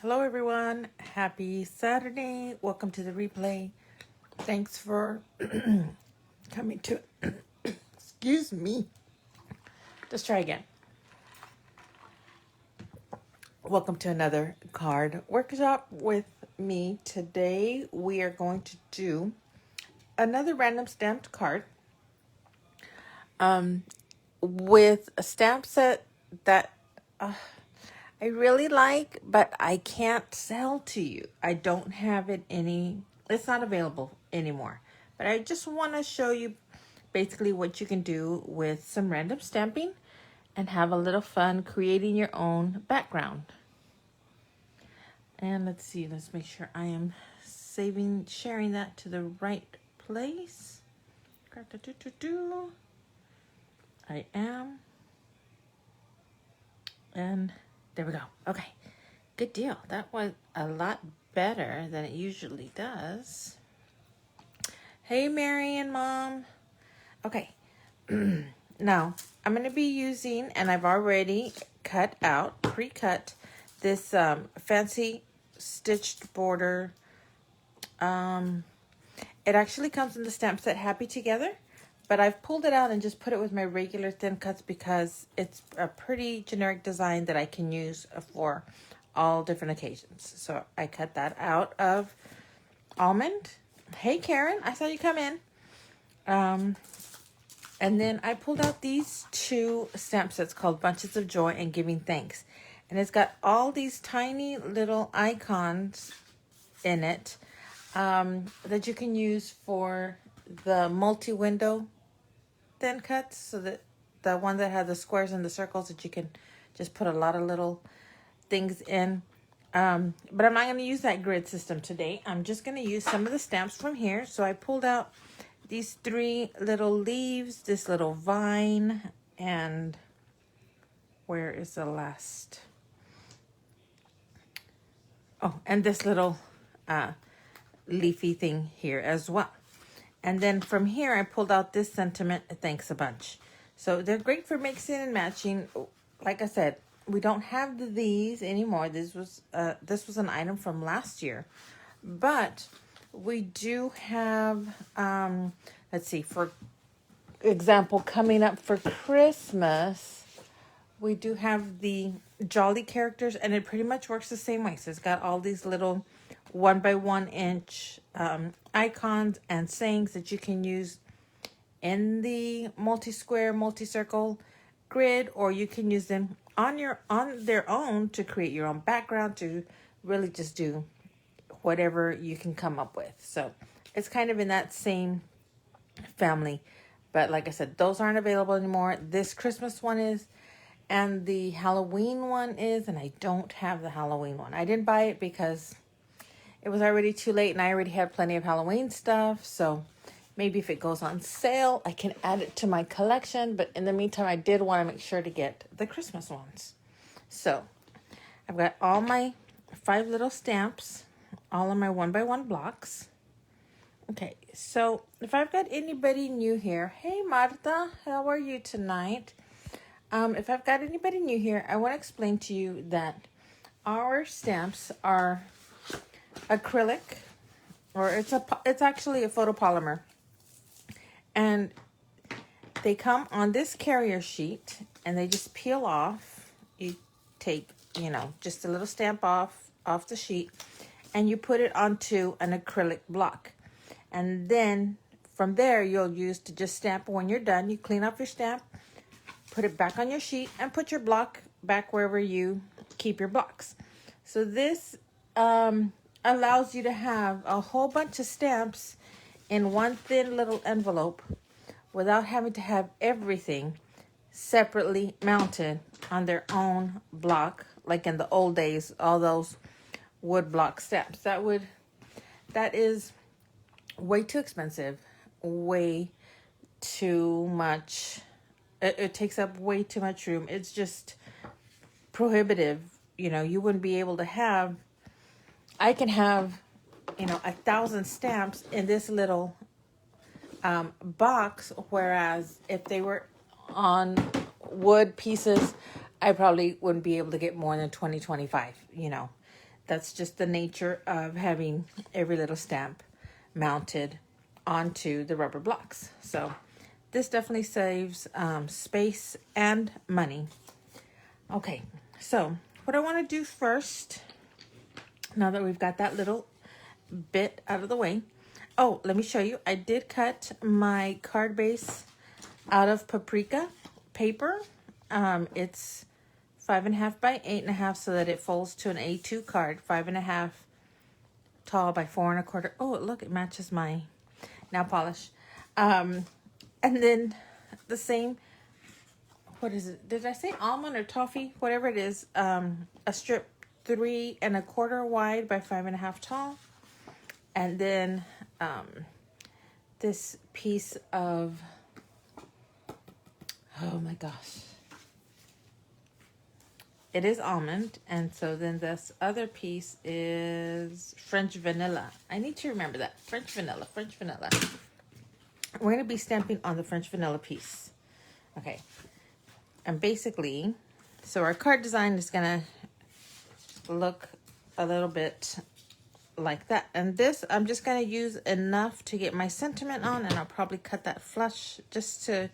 Hello, everyone. Happy Saturday. Welcome to the replay. Thanks for coming to, excuse me. Let's try again. Welcome to another card workshop with me. Today, we are going to do another random stamped card with a stamp set that I really like, but I can't sell to you. I don't have it it's not available anymore. But I just want to show you basically what you can do with some random stamping and have a little fun creating your own background. And let's see, let's make sure I am sharing that to the right place. I am. And there we go. Okay. Good deal. That was a lot better than it usually does. Hey, Mary and Mom. Okay. Now, I'm going to be using, and I've already pre-cut, this fancy stitched border. It actually comes in the stamp set Happy Together, but I've pulled it out and just put it with my regular thin cuts because it's a pretty generic design that I can use for all different occasions. So I cut that out of Almond. Hey, Karen, I saw you come in. And then I pulled out these two stamp sets called Bunches of Joy and Giving Thanks. And it's got all these tiny little icons in it that you can use for the multi-window thin cuts. So that the one that has the squares and the circles that you can just put a lot of little things in. But I'm not going to use that grid system today. I'm just going to use some of the stamps from here. So I pulled out these three little leaves, this little vine, and where is the last? Oh, and this little leafy thing here as well. And then from here, I pulled out this sentiment, thanks a bunch. So they're great for mixing and matching. Like I said, we don't have these anymore. This was an item from last year. But we do have, let's see, for example, coming up for Christmas, we do have the Jolly characters, and it pretty much works the same way. So it's got all these little 1 by 1 inch icons and sayings that you can use in the multi-square, multi-circle grid, or you can use them on their own to create your own background, to really just do whatever you can come up with. So it's kind of in that same family. But like I said, those aren't available anymore. This Christmas one is, and the Halloween one is, and I don't have the Halloween one. I didn't buy it because it was already too late and I already had plenty of Halloween stuff. So maybe if it goes on sale, I can add it to my collection. But in the meantime, I did want to make sure to get the Christmas ones. So I've got all my 5 little stamps, all of my 1 by 1 blocks. Okay, so if I've got anybody new here, hey Marta, how are you tonight? If I've got anybody new here, I want to explain to you that our stamps are acrylic, or it's actually a photopolymer, and they come on this carrier sheet, and they just peel off. You take, just a little stamp off the sheet, and you put it onto an acrylic block. And then from there, you'll use to just stamp. When you're done, you clean up your stamp, put it back on your sheet, and put your block back wherever you keep your blocks. So this allows you to have a whole bunch of stamps in one thin little envelope without having to have everything separately mounted on their own block, like in the old days, all those wood block stamps. That is way too expensive, way too much. It takes up way too much room. It's just prohibitive. You wouldn't be able to have, I can have, 1,000 stamps in this little box, whereas if they were on wood pieces, I probably wouldn't be able to get more than 20, 25, That's just the nature of having every little stamp mounted onto the rubber blocks. So this definitely saves space and money. Okay, so what I want to do first, now that we've got that little bit out of the way. Oh, let me show you. I did cut my card base out of paprika paper. It's 5.5 by 8.5 so that it folds to an A2 card. 5.5 tall by 4.25. Oh, look, it matches my nail polish. And then the same, what is it? Did I say almond or toffee? Whatever it is. A strip 3.25 wide by 5.5 tall. And then this piece of, oh my gosh. It is almond, and so then this other piece is French vanilla. I need to remember that. French vanilla, French vanilla. We're going to be stamping on the French vanilla piece. Okay. And basically, so our card design is going to look a little bit like that. And this, I'm just going to use enough to get my sentiment on, and I'll probably cut that flush just to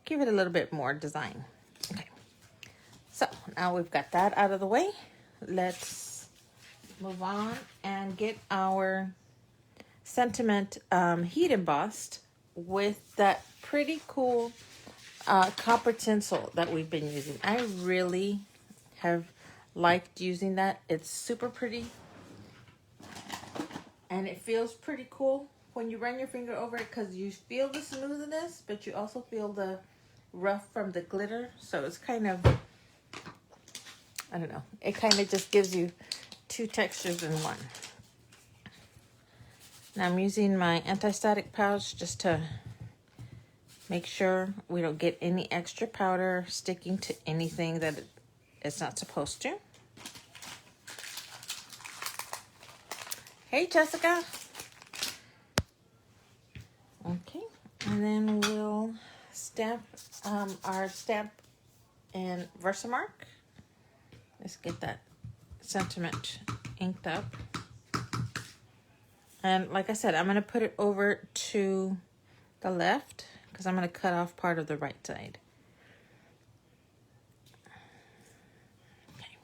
give it a little bit more design. Okay. So now we've got that out of the way. Let's move on and get our sentiment heat embossed with that pretty cool copper tinsel that we've been using. I really have liked using that. It's super pretty and it feels pretty cool when you run your finger over it, because you feel the smoothness, but you also feel the rough from the glitter. So it's kind of, I don't know. It kind of just gives you two textures in one. Now I'm using my anti-static pouch just to make sure we don't get any extra powder sticking to anything that it's not supposed to. Hey, Jessica. Okay, and then we'll stamp our stamp in Versamark. Let's get that sentiment inked up. And like I said, I'm going to put it over to the left because I'm going to cut off part of the right side. Okay.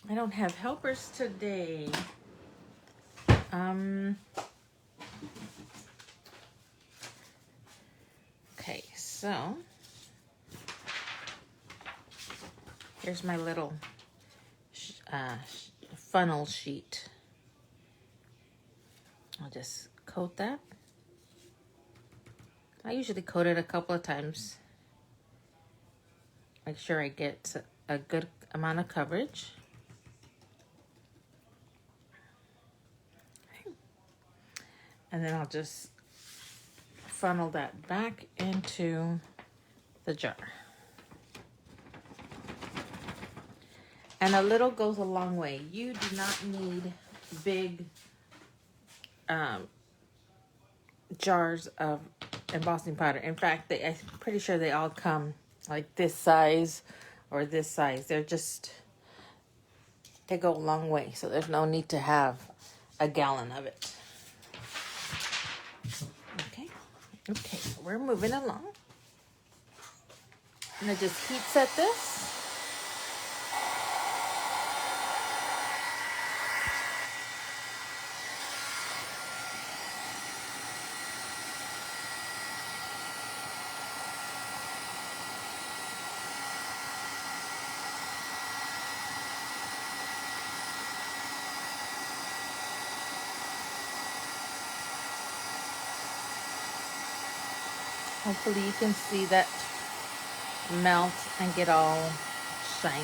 I don't have helpers today. Okay, so here's my little funnel sheet. I'll just coat that. I usually coat it a couple of times. Make sure I get a good amount of coverage. Okay. And then I'll just funnel that back into the jar. And a little goes a long way. You do not need big jars of embossing powder. In fact, I'm pretty sure they all come like this size or this size. They go a long way. So there's no need to have a gallon of it. Okay, we're moving along. I'm gonna just heat set this. Hopefully you can see that melt and get all shiny.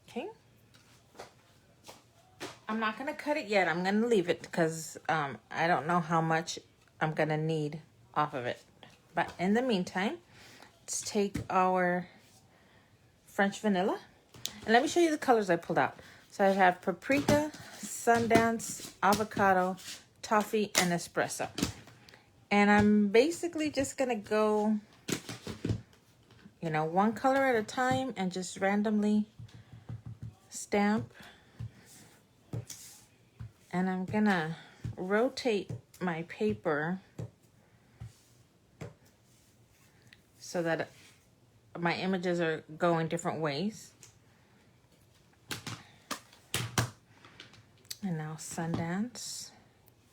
Okay. I'm not going to cut it yet. I'm going to leave it because I don't know how much I'm going to need off of it. But in the meantime, let's take our French vanilla. And let me show you the colors I pulled out. So I have paprika, Sundance, avocado, toffee, and espresso. And I'm basically just going to go, you know, one color at a time and just randomly stamp. And I'm gonna rotate my paper so that my images are going different ways. And now Sundance.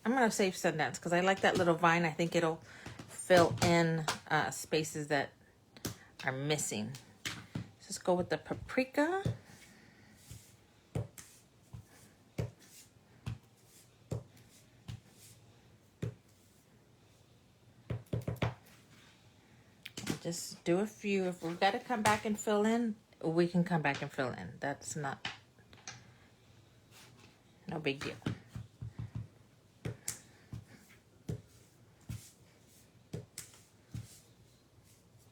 I'm gonna save Sundance because I like that little vine. I think it'll fill in spaces that are missing. Let's go with the Paprika. Just do a few. If we've got to come back and fill in, we can come back and fill in. That's not, no big deal.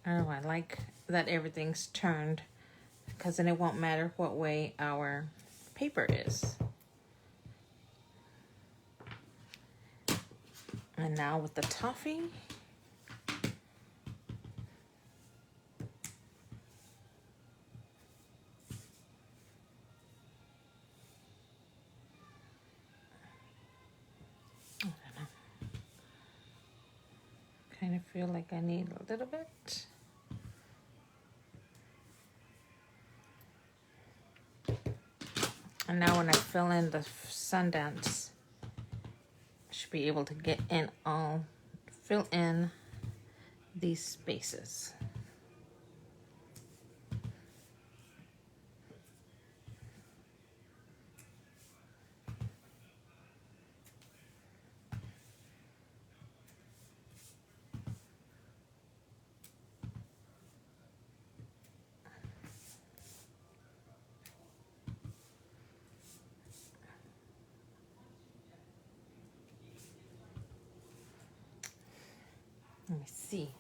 Oh, I like that everything's turned because then it won't matter what way our paper is. And now with the toffee. Kind of feel like I need a little bit. And now when I fill in the Sundance, I should be able to get in all, fill in these spaces. Let me see.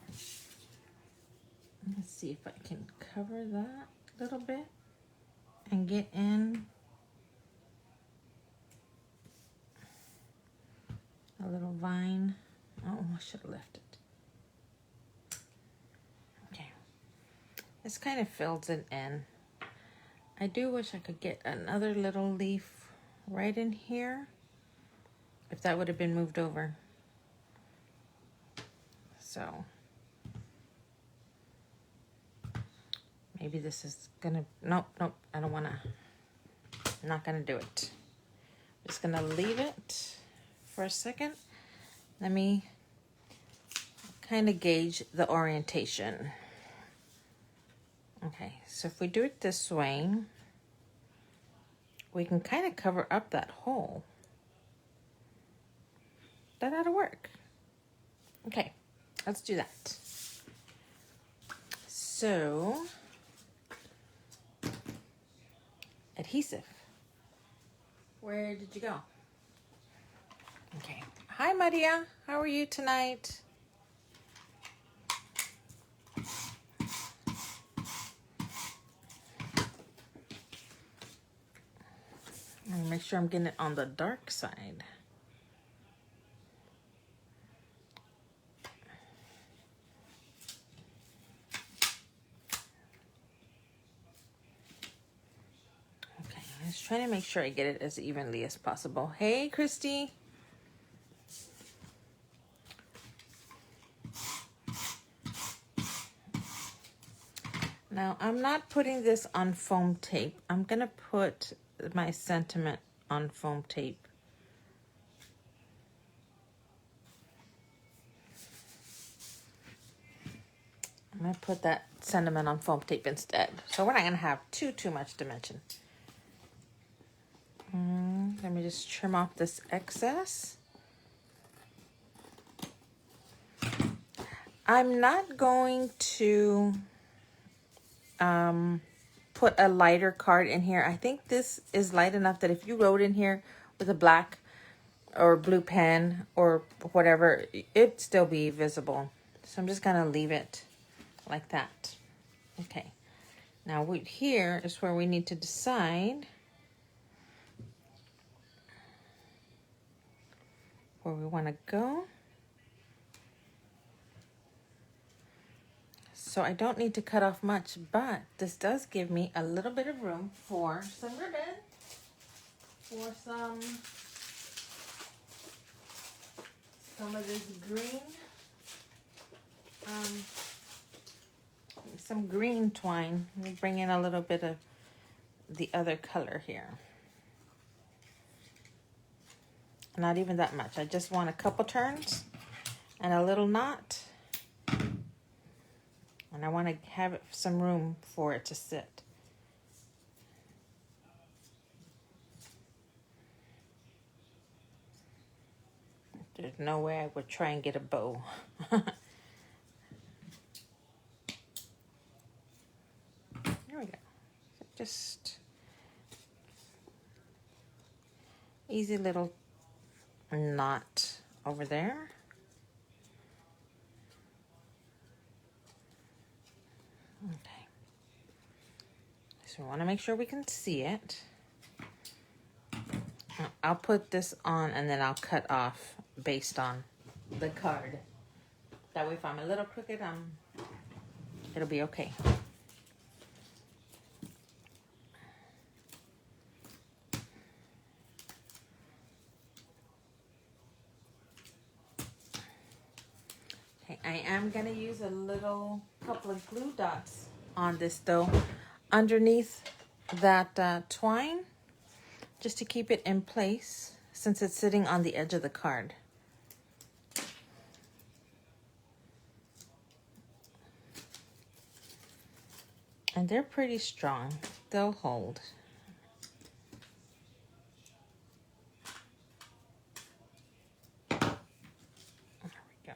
Let's see if I can cover that a little bit and get in a little vine. Oh, I should have left it. Okay. This kind of fills it in. I do wish I could get another little leaf right in here, if that would have been moved over. So maybe this is gonna, nope, I don't wanna, I'm not gonna do it. I'm just gonna leave it for a second. Let me kind of gauge the orientation. Okay, so if we do it this way, we can kind of cover up that hole. That ought to work. Okay, let's do that. So, adhesive. Where did you go? Okay. Hi, Maria. How are you tonight? And make sure I'm getting it on the dark side. Okay, I was trying to make sure I get it as evenly as possible. Hey, Christy. Now, I'm not putting this on foam tape. I'm going to put my sentiment on foam tape. I'm going to put that sentiment on foam tape instead. So we're not going to have too much dimension. Let me just trim off this excess. I'm not going to put a lighter card in here. I think this is light enough that if you wrote in here with a black or blue pen or whatever, it'd still be visible. So I'm just gonna leave it like that. Okay, now here is where we need to decide where we want to go. So so I don't need to cut off much, but this does give me a little bit of room for some ribbon, for some of this green, some green twine. Let me bring in a little bit of the other color here. Not even that much. I just want a couple turns and a little knot. And I want to have some room for it to sit. There's no way I would try and get a bow. There we go. Just easy little knot over there. Okay. So we want to make sure we can see it. I'll put this on and then I'll cut off based on the card. That way if I'm a little crooked, it'll be okay. Okay, I am gonna use a couple of glue dots on this though, underneath that twine, just to keep it in place since it's sitting on the edge of the card. And they're pretty strong. They'll hold. There we go.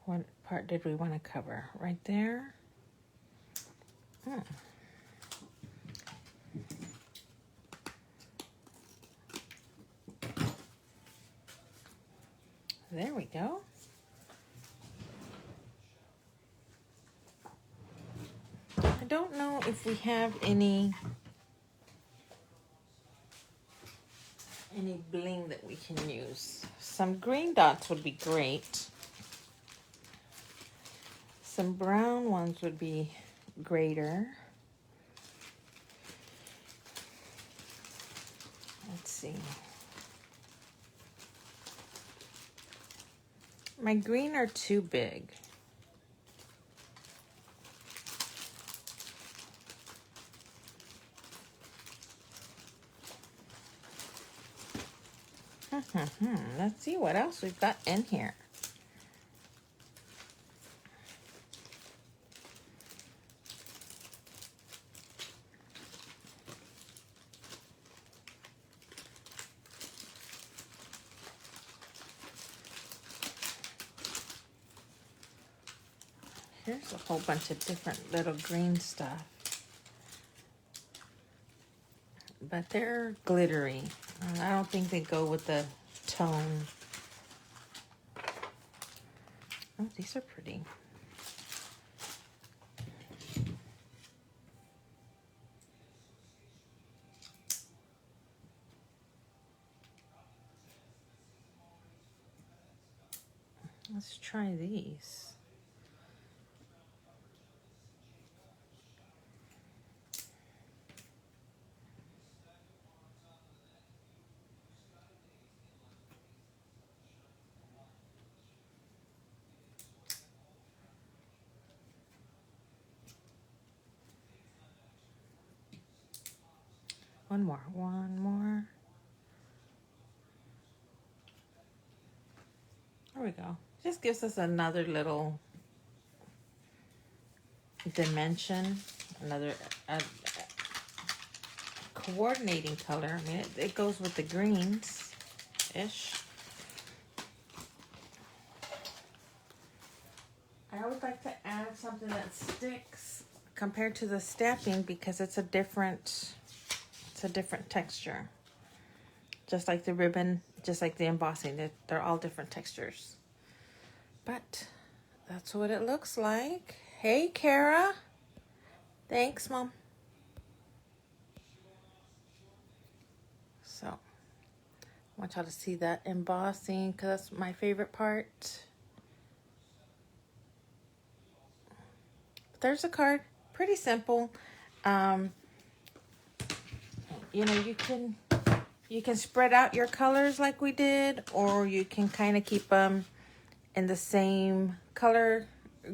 What part did we want to cover? Right there? There we go. I don't know if we have any bling that we can use. Some green dots would be great. Some brown ones would be greater. Let's see. My green are too big. Let's see what else we've got in here. Here's a whole bunch of different little green stuff. But they're glittery. And I don't think they go with the tone. Oh, these are pretty. Let's try these. One more. There we go. Just gives us another little dimension, another coordinating color. I mean, it goes with the greens-ish. I always like to add something that sticks compared to the stamping because it's a different texture. Just like the ribbon, just like the embossing, they're all different textures. But that's what it looks like. Hey, Kara. Thanks, Mom. So I want y'all to see that embossing because that's my favorite part. There's a card. Pretty simple. You know, you can spread out your colors like we did, or you can kind of keep them in the same color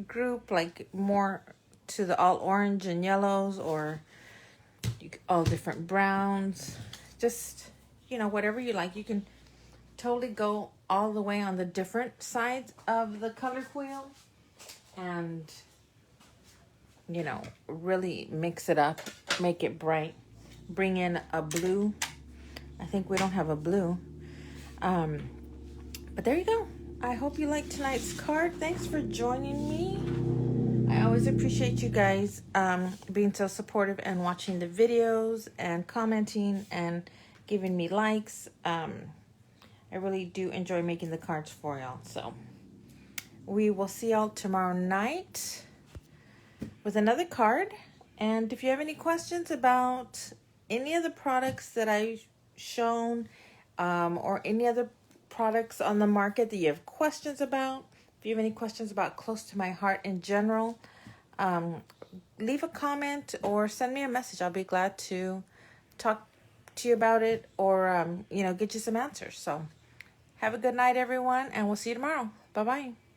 group, like more to the all orange and yellows, or all different browns. Just, you know, whatever you like. You can totally go all the way on the different sides of the color wheel and, you know, really mix it up, make it bright. Bring in a blue. I think we don't have a blue. But there you go. I hope you liked tonight's card. Thanks for joining me. I always appreciate you guys being so supportive and watching the videos and commenting and giving me likes. I really do enjoy making the cards for y'all. So we will see y'all tomorrow night with another card. And if you have any questions about any of the products that I've shown, or any other products on the market that you have questions about, if you have any questions about Close to My Heart in general, leave a comment or send me a message. I'll be glad to talk to you about it, or you know, get you some answers. So have a good night, everyone, and we'll see you tomorrow. Bye-bye.